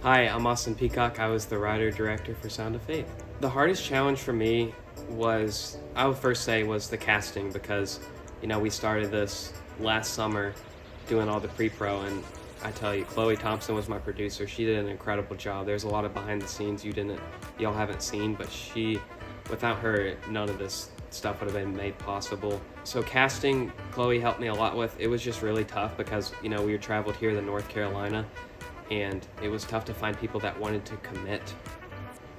Hi, I'm Austin Peacock. I was the writer-director for Sound of Faith. The hardest challenge for me was, I would first say, was the casting because, we started this last summer doing all the pre-pro, and I tell you, Chloe Thompson was my producer. She did an incredible job. There's a lot of behind the scenes y'all haven't seen, but without her, none of this stuff would have been made possible. So casting, Chloe helped me a lot with. It was just really tough because, we traveled here to North Carolina, and it was tough to find people that wanted to commit.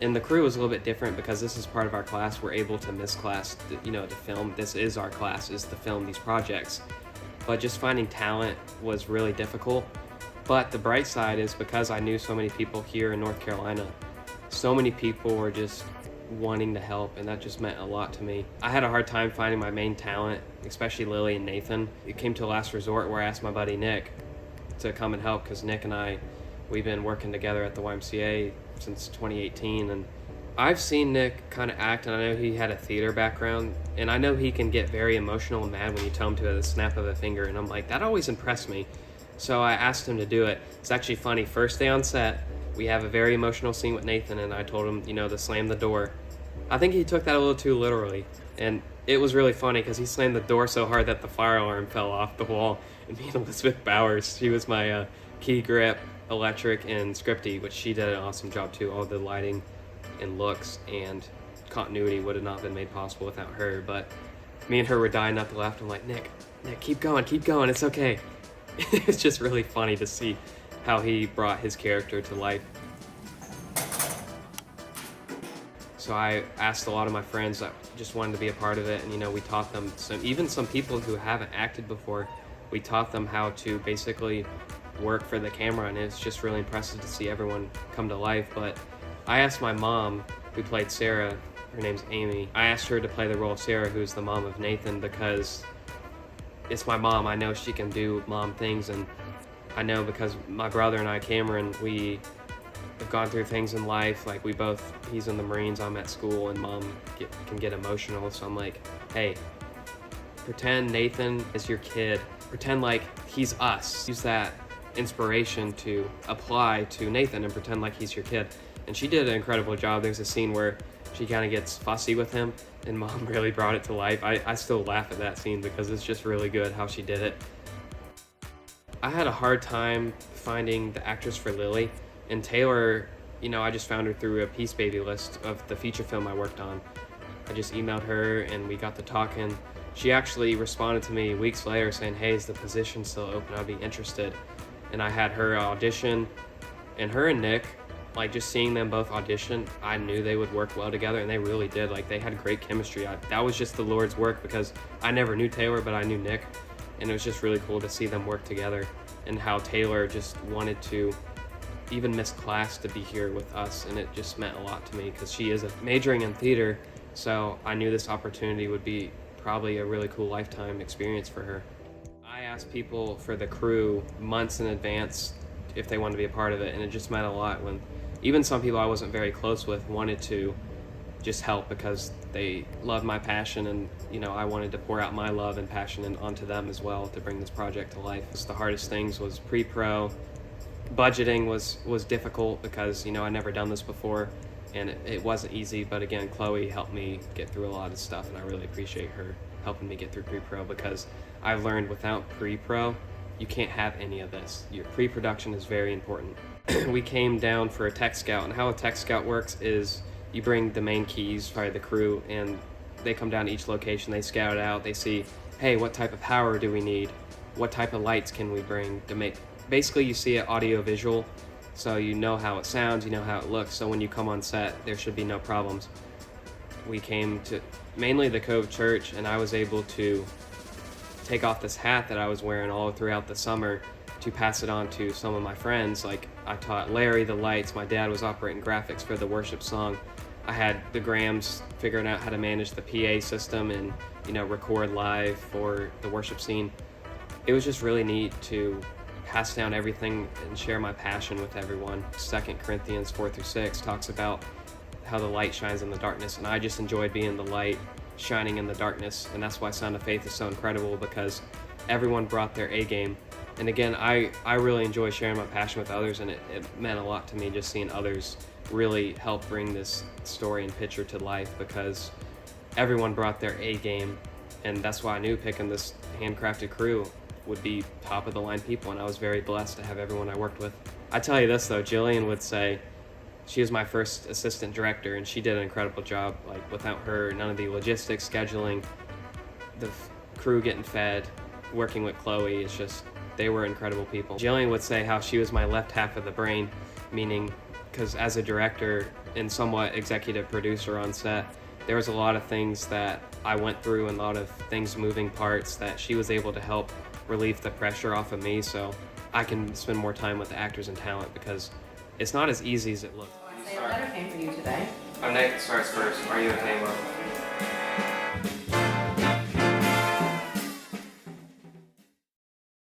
And the crew was a little bit different because this is part of our class. We're able to miss class, to film. This is our class, is to film these projects. But just finding talent was really difficult. But the bright side is because I knew so many people here in North Carolina, so many people were just wanting to help, and that just meant a lot to me. I had a hard time finding my main talent, especially Lily and Nathan. It came to a last resort where I asked my buddy Nick to come and help because Nick and I, we've been working together at the YMCA since 2018, and I've seen Nick kind of act, and I know he had a theater background, and I know he can get very emotional and mad when you tell him to at the snap of a finger, and I'm like, that always impressed me. So I asked him to do it. It's actually funny, first day on set, we have a very emotional scene with Nathan, and I told him, to slam the door. I think he took that a little too literally, and it was really funny because he slammed the door so hard that the fire alarm fell off the wall, and me and Elizabeth Bowers, she was my key grip, electric, and scripty, which she did an awesome job too. All the lighting and looks and continuity would have not been made possible without her, but me and her were dying not to laugh. I'm like, Nick, keep going, it's okay. It's just really funny to see how he brought his character to life. So I asked a lot of my friends that just wanted to be a part of it, and we taught them, even some people who haven't acted before, we taught them how to basically work for the camera, and it's just really impressive to see everyone come to life. But I asked my mom, who played Sarah, her name's Amy, I asked her to play the role of Sarah, who's the mom of Nathan, because it's my mom. I know she can do mom things, and I know because my brother and I, Cameron, we have gone through things in life. Like he's in the Marines, I'm at school, and mom can get emotional. So I'm like, hey, pretend Nathan is your kid. Pretend like he's us. Use that inspiration to apply to Nathan and pretend like he's your kid. And she did an incredible job. There's a scene where she kind of gets fussy with him, and mom really brought it to life. I still laugh at that scene because it's just really good how she did it. I had a hard time finding the actress for Lily, and Taylor, I just found her through a Peace Baby list of the feature film I worked on. I just emailed her and we got to talking. She actually responded to me weeks later saying, hey, is the position still open? I'd be interested. And I had her audition, and her and Nick, just seeing them both audition, I knew they would work well together, and they really did. They had great chemistry. That was just the Lord's work because I never knew Taylor, but I knew Nick, and it was just really cool to see them work together, and how Taylor just wanted to even miss class to be here with us, and it just meant a lot to me because she is majoring in theater, so I knew this opportunity would be probably a really cool lifetime experience for her. I asked people for the crew months in advance if they wanted to be a part of it, and it just meant a lot when even some people I wasn't very close with wanted to just help because they loved my passion, and I wanted to pour out my love and passion onto them as well to bring this project to life. The hardest things was pre-pro. Budgeting was difficult because I never done this before, and it wasn't easy, but again, Chloe helped me get through a lot of stuff, and I really appreciate her helping me get through pre-pro because I've learned without pre-pro you can't have any of this. Your pre-production is very important. We came down for a tech scout, and how a tech scout works is you bring the main keys by the crew, and they come down to each location, they scout it out, they see, hey, what type of power do we need? What type of lights can we bring to make, basically you see it audio visual, so you know how it sounds, you know how it looks, so when you come on set, there should be no problems. We came to mainly the Cove Church, and I was able to take off this hat that I was wearing all throughout the summer to pass it on to some of my friends. I taught Larry the lights, my dad was operating graphics for the worship song. I had the Grahams figuring out how to manage the PA system and record live for the worship scene. It was just really neat to pass down everything and share my passion with everyone. 2 Corinthians 4-6 talks about how the light shines in the darkness, and I just enjoyed being the light shining in the darkness, and that's why Sound of Faith is so incredible because everyone brought their A game. And again, I really enjoy sharing my passion with others, and it meant a lot to me just seeing others really help bring this story and picture to life, because everyone brought their A game, and that's why I knew picking this handcrafted crew would be top of the line people, and I was very blessed to have everyone I worked with. I tell you this though, Jillian would say she was my first assistant director, and she did an incredible job. Like, without her, none of the logistics, scheduling, the crew getting fed, working with Chloe, it's just, they were incredible people. Jillian would say how she was my left half of the brain, meaning because as a director and somewhat executive producer on set, there was a lot of things that I went through and a lot of things, moving parts, that she was able to help relieve the pressure off of me so I can spend more time with the actors and talent, because it's not as easy as it looks. I say a letter came for you today. Our night starts first. Are you okay, Mom?